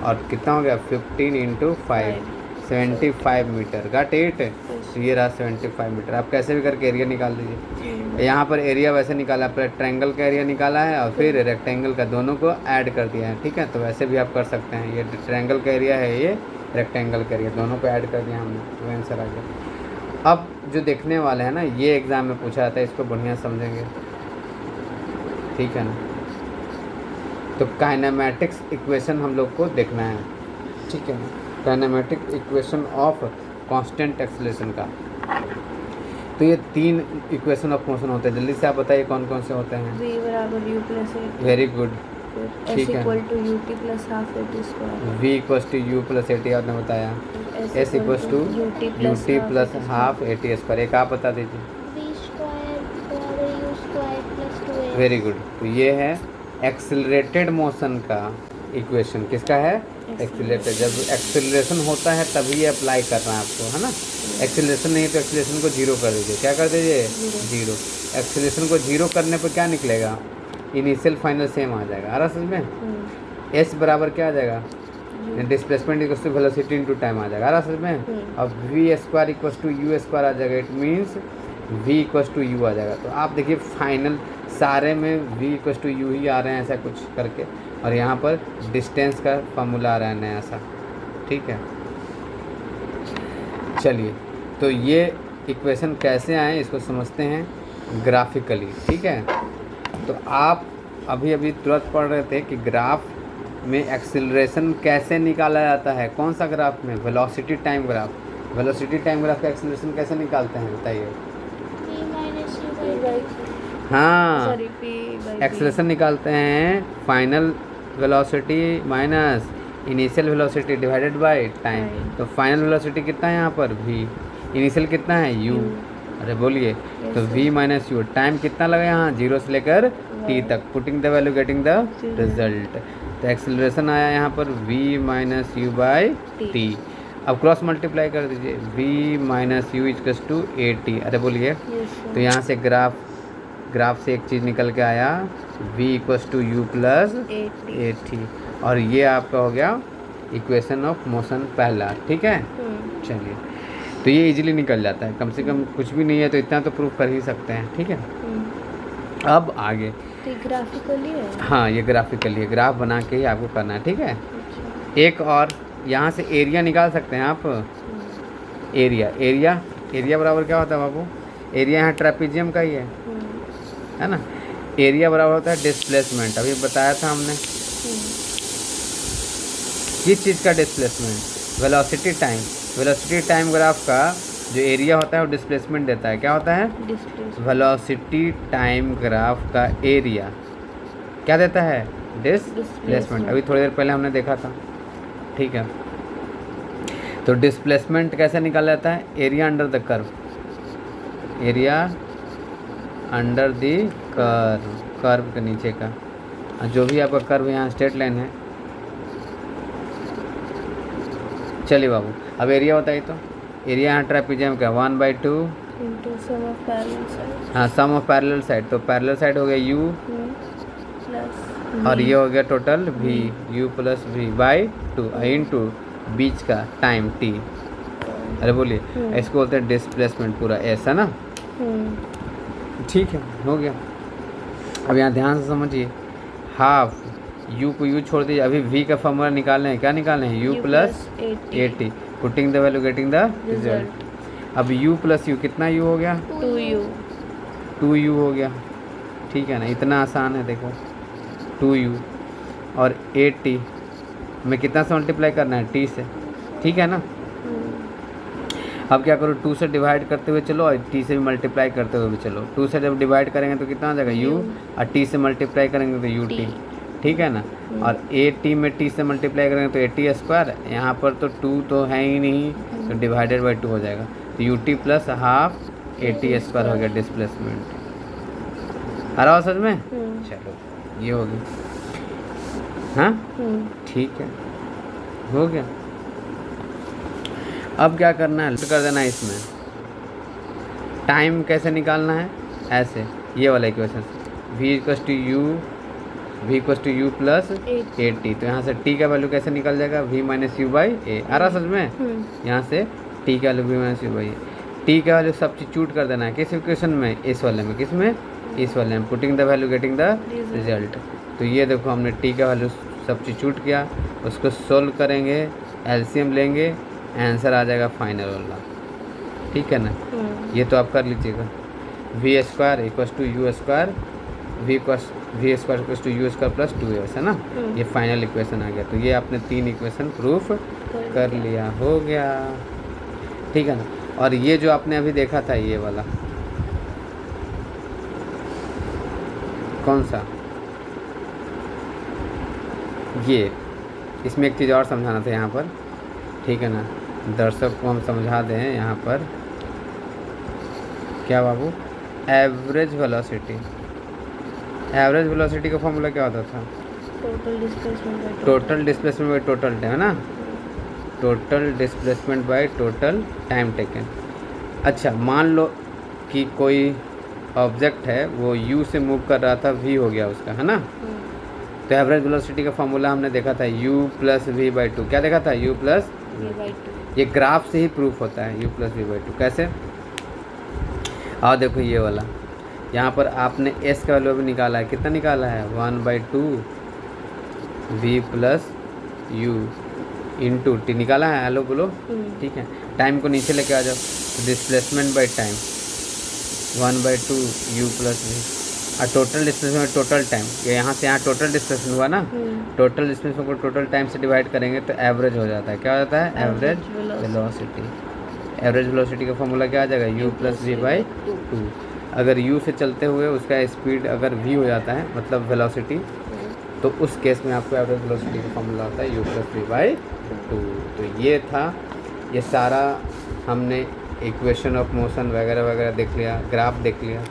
[SPEAKER 1] और कितना हो गया 15 × 5 75 मीटर। Got it. तो ये रहा 75 मीटर। आप कैसे भी करके एरिया निकाल दीजिए। यहाँ पर एरिया वैसे निकाला, पहले ट्रायंगल का एरिया निकाला है और फिर रेक्टेंगल का, दोनों को ऐड कर दिया है, ठीक है। तो वैसे भी आप कर सकते हैं। ये ट्रायंगल का एरिया है, ये रेक्टेंगल का एरिया, दोनों को ऐड कर दिया हमने, तो आंसर आ गया। अब जो देखने वाले हैं ना, ये एग्ज़ाम में पूछा जाता है, इसको बढ़िया समझेंगे, ठीक है ना। तो काइनेमेटिक्स इक्वेशन हम लोग को देखना है, ठीक है ना। Kinematic equation of constant acceleration का। तो ये 3 इक्वेशन ऑफ मोशन होते हैं। जल्दी से आप बताइए कौन कौन से होते हैं।
[SPEAKER 2] v = u + a,
[SPEAKER 1] very good,
[SPEAKER 2] ठीक है। s = ut + ½ at²,
[SPEAKER 1] v = u + at आपने बताया, s = ut + ½ at²। एक आप बता दीजिए।
[SPEAKER 2] v² + u² + 2a।
[SPEAKER 1] Very good. तो ये है एक्सीलरेटेड मोशन का इक्वेशन। किसका है, एक्सीलरेटेड। जब एक्सीलरेशन होता है तभी ये अप्लाई करना है आपको, है ना। एक्सीलरेशन नहीं है तो एक्सीलरेशन को 0 कर दीजिए। क्या कर दीजिए, 0। एक्सीलरेशन को 0 करने पर क्या निकलेगा, इनिशियल फाइनल सेम आ जाएगा। आ रहा समझ में। s बराबर क्या आ जाएगा, डिस्प्लेसमेंट = वेलोसिटी इनटू टाइम आ जाएगा। आ रहा समझ में। अब v² = u² आ जाएगा। इट मीन्स v = u आ जाएगा। तो आप देखिए फाइनल सारे में v = u ही आ रहे हैं, ऐसा कुछ करके। और यहाँ पर डिस्टेंस का फार्मूला आ रहा है नया सा, ठीक है। चलिए, तो ये इक्वेशन कैसे आए इसको समझते हैं ग्राफिकली, ठीक है। तो आप अभी तुरंत पढ़ रहे थे कि ग्राफ में एक्सीलरेशन कैसे निकाला जाता है। कौन सा ग्राफ में, velocity time graph. Velocity time graph का एक्सीलरेशन कैसे निकालते हैं बताइए। हाँ,
[SPEAKER 2] सॉरी पी बाई
[SPEAKER 1] एक्सेलरेशन निकालते हैं final velocity minus initial velocity divided by time.
[SPEAKER 2] Time.
[SPEAKER 1] तो फाइनल वेलोसिटी कितना है यहाँ पर v, इनिशियल कितना है u।
[SPEAKER 2] U.
[SPEAKER 1] अरे बोलिए,
[SPEAKER 2] Yes,
[SPEAKER 1] तो
[SPEAKER 2] sir.
[SPEAKER 1] v minus U, time कितना लगा यहाँ 0 से लेकर t
[SPEAKER 2] Y.
[SPEAKER 1] तक, putting the value getting the
[SPEAKER 2] Result.
[SPEAKER 1] Result. तो एक्सेलरेशन आया यहाँ पर v minus U by
[SPEAKER 2] T.
[SPEAKER 1] T. अब क्रॉस मल्टीप्लाई कर दीजिए, v minus U equals to A T. अरे बोलिए,
[SPEAKER 2] Yes, sir.
[SPEAKER 1] तो यहाँ से ग्राफ से एक चीज़ निकल के आया v equals to U plus
[SPEAKER 2] 80.
[SPEAKER 1] A T, और ये आपका हो गया इक्वेशन ऑफ मोशन पहला। ठीक है, चलिए, तो ये इजीली निकल जाता है, कम से कम कुछ भी नहीं है तो इतना तो प्रूफ कर ही सकते हैं। ठीक है, अब आगे,
[SPEAKER 2] तो ग्राफिकली है।
[SPEAKER 1] हाँ ये ग्राफिकली है, ग्राफ बना के ही आपको करना है। ठीक है,
[SPEAKER 2] अच्छा।
[SPEAKER 1] एक और यहाँ से एरिया निकाल सकते हैं आप। एरिया बराबर क्या होता है बाबू? एरिया यहाँ ट्रेपीजियम का ही है ना। एरिया बराबर होता है डिस्प्लेसमेंट, अभी बताया था हमने। किस चीज़ का displacement? Velocity time. Velocity time graph का जो एरिया होता है वो डिस्प्लेसमेंट देता है। क्या होता है? वेलोसिटी टाइम ग्राफ का एरिया क्या देता है? डिस्प्लेसमेंट। अभी थोड़ी देर पहले हमने देखा था। ठीक है, तो डिस्प्लेसमेंट कैसे निकाला जाता है? Area under the curve, area under the curve के नीचे का जो भी आपका कर्व यहाँ स्ट्रेट लाइन है। चलिए बाबू, अब एरिया बताइए। तो एरिया यहाँ ट्रेपीजियम का 1/2
[SPEAKER 2] into sum of parallel sides.
[SPEAKER 1] हाँ, सम ऑफ पैरेलल साइड। तो पैरेलल साइड हो गया u
[SPEAKER 2] प्लस
[SPEAKER 1] और ये हो गया total v, u plus v by 2 into बीच का टाइम t। अरे बोलिए, इसको बोलते हैं डिस्प्लेसमेंट पूरा, ऐसा ना। ठीक है, हो गया। अब यहाँ ध्यान से समझिए, हाफ u को u छोड़ दीजिए। अभी v का फॉर्मूला निकालना है। क्या निकालना है? u plus 80, putting the value getting the result. अब u प्लस u कितना u हो गया? 2u हो गया। ठीक है ना, इतना आसान है। देखो 2u और 80 में कितना से मल्टीप्लाई करना है? t से। ठीक है ना। अब क्या करो, 2 से डिवाइड करते हुए चलो और t से भी मल्टीप्लाई करते हुए भी चलो। 2 से जब डिवाइड करेंगे तो कितना आ जाएगा? u, और t से मल्टीप्लाई करेंगे तो ut। ठीक है ना। और 80 में t से मल्टीप्लाई करेंगे तो 80 स्क्वायर। यहाँ पर तो 2 तो है ही नहीं, तो डिवाइडेड बाई 2 हो जाएगा। तो ut प्लस हाफ 80 स्क्वायर हो गया डिस्प्लेसमेंट। आ रहा हो समझ में? चलो, ये हो गया। हाँ ठीक है, हो गया। अब क्या करना है? कर देना है इसमें। टाइम कैसे निकालना है? ऐसे, ये वाला equation, v equals to U plus 80। तो यहाँ से t का वैल्यू कैसे निकल जाएगा? v माइनस यू बाई ए। आ रहा समझ में? यहाँ से t का value v minus U by A. t का वैल्यू सब्स्टिट्यूट कर देना है किस इक्वेशन में? इस वाले में। किस में? इस वाले में। Putting the value getting the result. तो ये देखो, हमने t का वैल्यू सब्स्टिट्यूट किया, उसको सोल्व करेंगे, एलसीएम लेंगे, आंसर आ जाएगा फाइनल वाला। ठीक है ना। ये तो आप कर लीजिएगा। v square equals to U square, v square equals to U square plus 2s है ना। ये फाइनल इक्वेशन आ गया। तो ये आपने 3 इक्वेशन प्रूफ कर लिया, हो गया। ठीक है ना। और ये जो आपने अभी देखा था, ये वाला कौन सा? ये, इसमें एक चीज़ और समझाना था यहाँ पर। ठीक है ना, दर्शक को हम समझा दें यहाँ पर। क्या बाबू? Average velocity. एवरेज वेलोसिटी का फॉर्मूला क्या होता था?
[SPEAKER 2] Total displacement
[SPEAKER 1] by total time, है ना। Total displacement by total time taken. अच्छा, मान लो कि कोई ऑब्जेक्ट है, वो u से मूव कर रहा था, v हो गया उसका, है ना। तो एवरेज वेलोसिटी का फॉर्मूला हमने देखा था u प्लस वी बाई 2। क्या देखा था? u plus
[SPEAKER 2] v by 2।
[SPEAKER 1] ये ग्राफ से ही प्रूफ होता है, u प्लस वी बाई 2। कैसे? और देखो ये वाला, यहाँ पर आपने s का वैल्यू भी निकाला है। कितना निकाला है? 1/2 v plus you into T निकाला है। हेलो बोलो। ठीक है, टाइम को नीचे लेके आ जाओ। तो displacement by time 1/2 u plus V, और टोटल डिस्प्लेसमेंट टोटल टाइम। ये यहाँ से यहाँ टोटल डिस्प्लेसमेंट हुआ ना। टोटल डिस्प्लेसमेंट को टोटल टाइम से डिवाइड करेंगे तो एवरेज हो जाता है। क्या हो जाता है? Average velocity. एवरेज वेलोसिटी का फॉर्मूला क्या आ जाएगा? u plus V by 2। अगर u से चलते हुए उसका स्पीड अगर v हो जाता है मतलब वेलोसिटी, तो उस केस में आपको एवरेज वेलोसिटी का फॉर्मूला होता है u + v/2। तो ये था, ये सारा हमने इक्वेशन ऑफ मोशन वगैरह वगैरह देख लिया, ग्राफ देख लिया।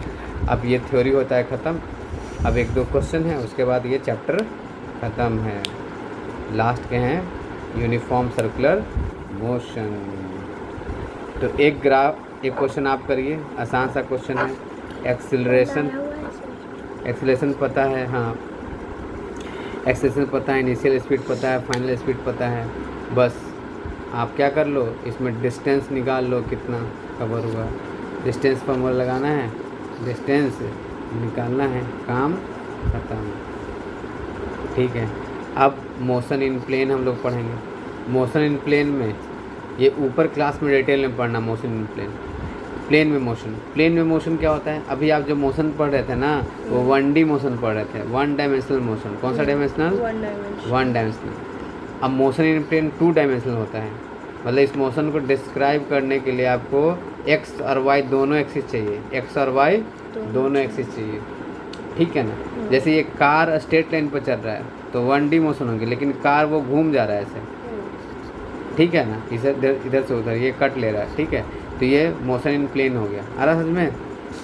[SPEAKER 1] अब ये थ्योरी होता है ख़त्म। अब 1-2 क्वेश्चन है, उसके बाद ये चैप्टर ख़त्म है। लास्ट के हैं यूनिफॉर्म सर्कुलर मोशन। तो एक क्वेश्चन आप करिए, आसान सा क्वेश्चन है। एक्सीलरेशन पता है, हाँ एक्सीलरेशन पता है, इनिशियल स्पीड पता है, फाइनल स्पीड पता है। बस आप क्या कर लो, इसमें डिस्टेंस निकाल लो कितना कवर हुआ। डिस्टेंस फॉर्मूला लगाना है, डिस्टेंस निकालना है, काम खत्म। ठीक है। अब मोशन इन प्लेन हम लोग पढ़ेंगे। मोशन इन प्लेन में ये ऊपर क्लास में डिटेल में पढ़ना। मोशन इन प्लेन में मोशन क्या होता है? अभी आप जो मोशन पढ़ रहे थे ना, वो 1D मोशन पढ़ रहे थे, 1 डायमेंशनल मोशन। कौन सा डायमेंशनल? 1 डायमेंशनल। अब मोशन इन प्लेन 2 डायमेंशनल होता है। मतलब इस मोशन को डिस्क्राइब करने के लिए आपको एक्स और वाई दोनों एक्सिस चाहिए, एक्स और वाई दोनों एक्सिस चाहिए। ठीक है ना। जैसे ये कार स्ट्रेट लाइन पर चल रहा है तो 1D मोशन होगी, लेकिन कार वो घूम जा रहा है ऐसे। ठीक है ना, इधर से उधर ये कट ले रहा है। ठीक है, तो ये मोशन इन प्लेन हो गया। आ रहा समझ में?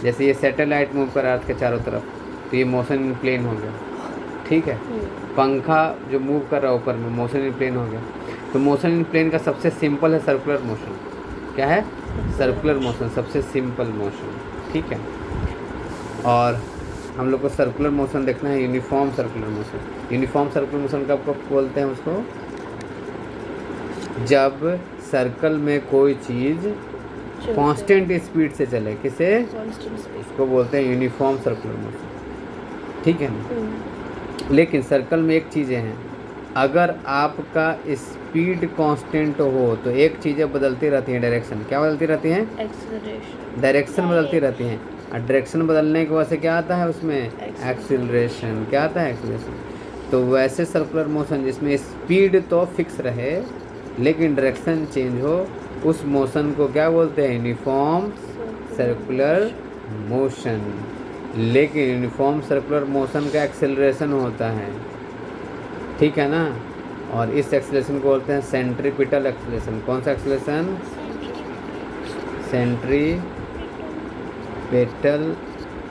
[SPEAKER 1] जैसे ये सैटेलाइट मूव कर रहा है अर्थ के चारों तरफ, तो ये मोशन इन प्लेन हो गया। ठीक है। पंखा जो मूव कर रहा है ऊपर में, मोशन इन प्लेन हो गया। तो मोशन इन प्लेन का सबसे सिंपल है सर्कुलर मोशन। क्या है? सर्कुलर मोशन, सबसे सिंपल मोशन। ठीक है। और हम लोग को सर्कुलर मोशन देखना है, uniform circular motion. Uniform circular motion कब बोलते हैं उसको? जब सर्कल में कोई चीज़ कांस्टेंट स्पीड से चले। किसे? उसको बोलते हैं यूनिफॉर्म सर्कुलर मोशन। ठीक है ना। लेकिन सर्कल में एक चीज़ें हैं, अगर आपका स्पीड कांस्टेंट हो तो एक चीज़ें बदलती रहती हैं, डायरेक्शन। क्या बदलती रहती हैं?
[SPEAKER 2] एक्सेलरेशन।
[SPEAKER 1] डायरेक्शन बदलती रहती हैं। और डायरेक्शन बदलने की वजह से क्या आता है उसमें? एक्सीलरेशन। क्या आता है? एक्सीलरेशन। तो वैसे सर्कुलर मोशन जिसमें स्पीड तो फिक्स रहे लेकिन डायरेक्शन चेंज हो, उस मोशन को क्या बोलते हैं? Uniform circular motion. लेकिन यूनिफॉर्म सर्कुलर मोशन का एक्सेलरेशन होता है। ठीक है ना। और इस एक्सेलरेशन को बोलते हैं सेंट्रीपिटल एक्सेलरेशन। कौन सा acceleration? Centripetal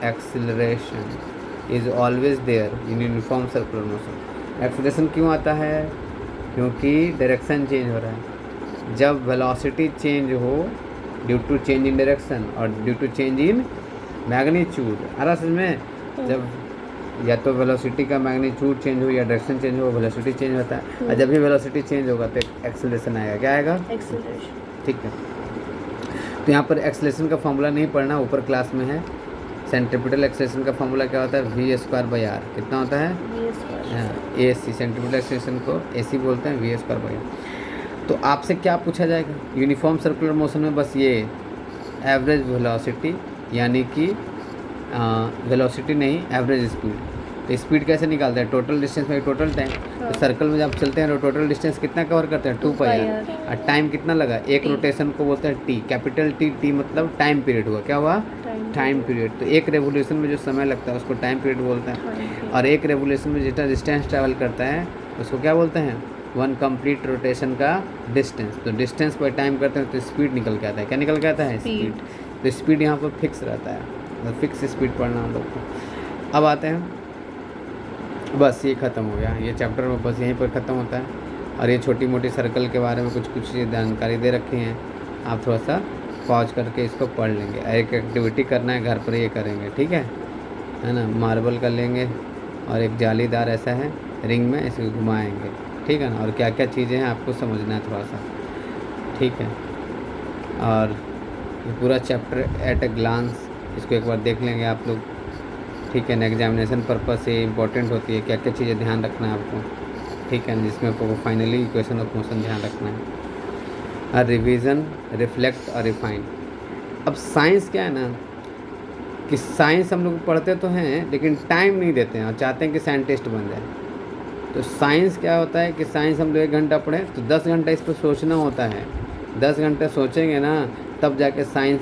[SPEAKER 1] acceleration is always there in uniform circular motion. Acceleration क्यों आता है? क्योंकि डायरेक्शन चेंज हो रहा है। जब वेलोसिटी चेंज हो due to change in direction और due to change in magnitude, अरे समझ में? जब या तो वेलोसिटी का मैग्नीट्यूड चेंज हो या डायरेक्शन चेंज हो, वेलोसिटी चेंज होता है। और जब भी वेलोसिटी चेंज होगा तो एक्सेलरेशन आएगा। क्या आएगा?
[SPEAKER 2] एक्सेलरेशन।
[SPEAKER 1] ठीक है। तो यहाँ पर एक्सेलरेशन का फॉर्मूला नहीं पढ़ना, ऊपर क्लास में है। सेंट्रीपिटल एक्सेलरेशन का फॉर्मूला क्या होता है? v²/r। कितना होता है? AC। सेंट्रीपिटल एक्सेलरेशन को AC बोलते हैं, v²/r। तो आपसे क्या पूछा जाएगा यूनिफॉर्म सर्कुलर मोशन में? बस ये एवरेज वेलोसिटी, यानी कि वेलोसिटी नहीं, एवरेज स्पीड। तो स्पीड कैसे निकालते हैं? टोटल डिस्टेंस में टोटल टाइम। तो सर्कल में जब चलते हैं तो टोटल डिस्टेंस कितना कवर करते हैं? 2πr। और टाइम कितना लगा? एक रोटेशन को बोलते हैं T, कैपिटल T मतलब टाइम पीरियड हुआ। क्या हुआ? Time period. तो एक रेवोल्यूशन में जो समय लगता है उसको टाइम पीरियड बोलते हैं। और एक रेवोल्यूशन में जितना डिस्टेंस ट्रैवल करता है उसको क्या बोलते हैं? 1 कंप्लीट रोटेशन का डिस्टेंस। तो डिस्टेंस पर टाइम करते हैं तो स्पीड निकल के आता है। क्या निकल के आता है? स्पीड। तो स्पीड यहाँ पर फिक्स रहता है, तो फिक्स स्पीड पढ़ना हम लोग को। अब आते हैं, बस ये ख़त्म हो गया ये चैप्टर में, बस यहीं पर ख़त्म होता है। और ये छोटी मोटी सर्कल के बारे में कुछ जानकारी दे रखी हैं, आप थोड़ा सा पॉज करके इसको पढ़ लेंगे। एक एक्टिविटी करना है घर पर, ये करेंगे। ठीक है ना। मार्बल कर लेंगे और एक जालीदार ऐसा है रिंग में, इसे घुमाएंगे। ठीक है ना। और क्या क्या चीज़ें हैं आपको समझना है थोड़ा सा। ठीक है। और ये पूरा चैप्टर एट ए ग्लांस इसको एक बार देख लेंगे आप लोग। ठीक है ना। एग्जामिनेशन पर्पस से इम्पोर्टेंट होती है, क्या क्या चीज़ें ध्यान रखना है आपको। ठीक है ना। जिसमें आपको फाइनली इक्वेशन ऑफ मोशन ध्यान रखना है। और रिवीजन, रिफ्लेक्ट और रिफाइन। अब साइंस क्या है ना कि साइंस हम लोग पढ़ते तो हैं लेकिन टाइम नहीं देते हैं और चाहते हैं कि साइंटिस्ट बन जाए। तो साइंस क्या होता है कि साइंस हम लोग 1 घंटा पढ़ें तो 10 घंटा इस पर सोचना होता है। 10 घंटे सोचेंगे ना तब जाके साइंस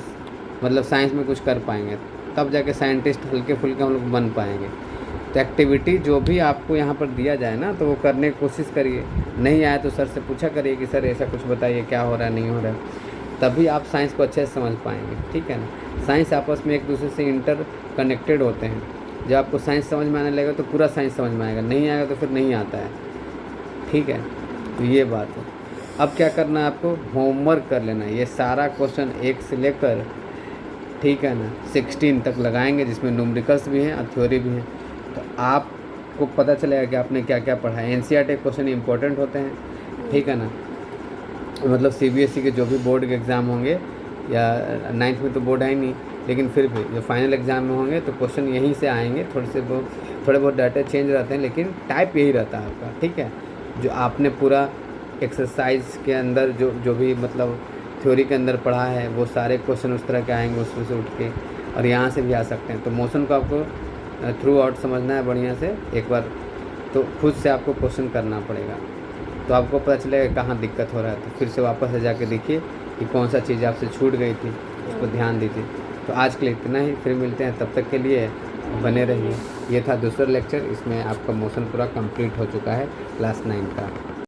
[SPEAKER 1] मतलब साइंस में कुछ कर पाएंगे। तब जाके साइंटिस्ट हल्के फुल्के हम लोग बन पाएंगे। तो एक्टिविटी जो भी आपको यहाँ पर दिया जाए ना, तो वो करने की कोशिश करिए। नहीं आए तो सर से पूछा करिए कि सर ऐसा कुछ बताइए, क्या हो रहा है नहीं हो रहा है, तभी आप साइंस को अच्छे से समझ पाएंगे। ठीक है ना। साइंस आपस में एक दूसरे से इंटर कनेक्टेड होते हैं। जब आपको साइंस समझ में आने लगेगा तो पूरा साइंस समझ में आएगा, नहीं आएगा तो फिर नहीं आता है। ठीक है, तो ये बात है। अब क्या करना है आपको, होमवर्क कर लेना है। ये सारा क्वेश्चन 1 से लेकर, ठीक है ना, 16 तक लगाएंगे, जिसमें न्यूमेरिकल्स भी हैं और थ्योरी भी हैं। तो आपको पता चलेगा कि आपने क्या क्या पढ़ा है। एनसीईआरटी क्वेश्चन इंपॉर्टेंट होते हैं, ठीक है ना। मतलब सीबीएसई के जो भी बोर्ड के एग्ज़ाम होंगे, या 9th में तो बोर्ड है ही नहीं, लेकिन फिर भी जो फाइनल एग्ज़ाम में होंगे तो क्वेश्चन यहीं से आएंगे। थोड़े बहुत डाटा चेंज रहते हैं, लेकिन टाइप यही रहता है आपका। ठीक है, जो आपने पूरा एक्सरसाइज के अंदर जो भी मतलब थ्योरी के अंदर पढ़ा है, वो सारे क्वेश्चन उस तरह के आएंगे, उसमें से उठ के, और यहाँ से भी आ सकते हैं। तो मोशन को आपको थ्रू आउट समझना है बढ़िया से एक बार, तो खुद से आपको क्वेश्चन करना पड़ेगा, तो आपको पता चलेगा कहाँ दिक्कत हो रहा है। तो फिर से वापस से जाके देखिए कि कौन सा चीज़ आपसे छूट गई थी, उस पर ध्यान दीजिए। तो आज के लिए इतना ही, फिर मिलते हैं, तब तक के लिए बने रहिए। ये था दूसरा लेक्चर, इसमें आपका मोशन पूरा कंप्लीट हो चुका है क्लास 9 का।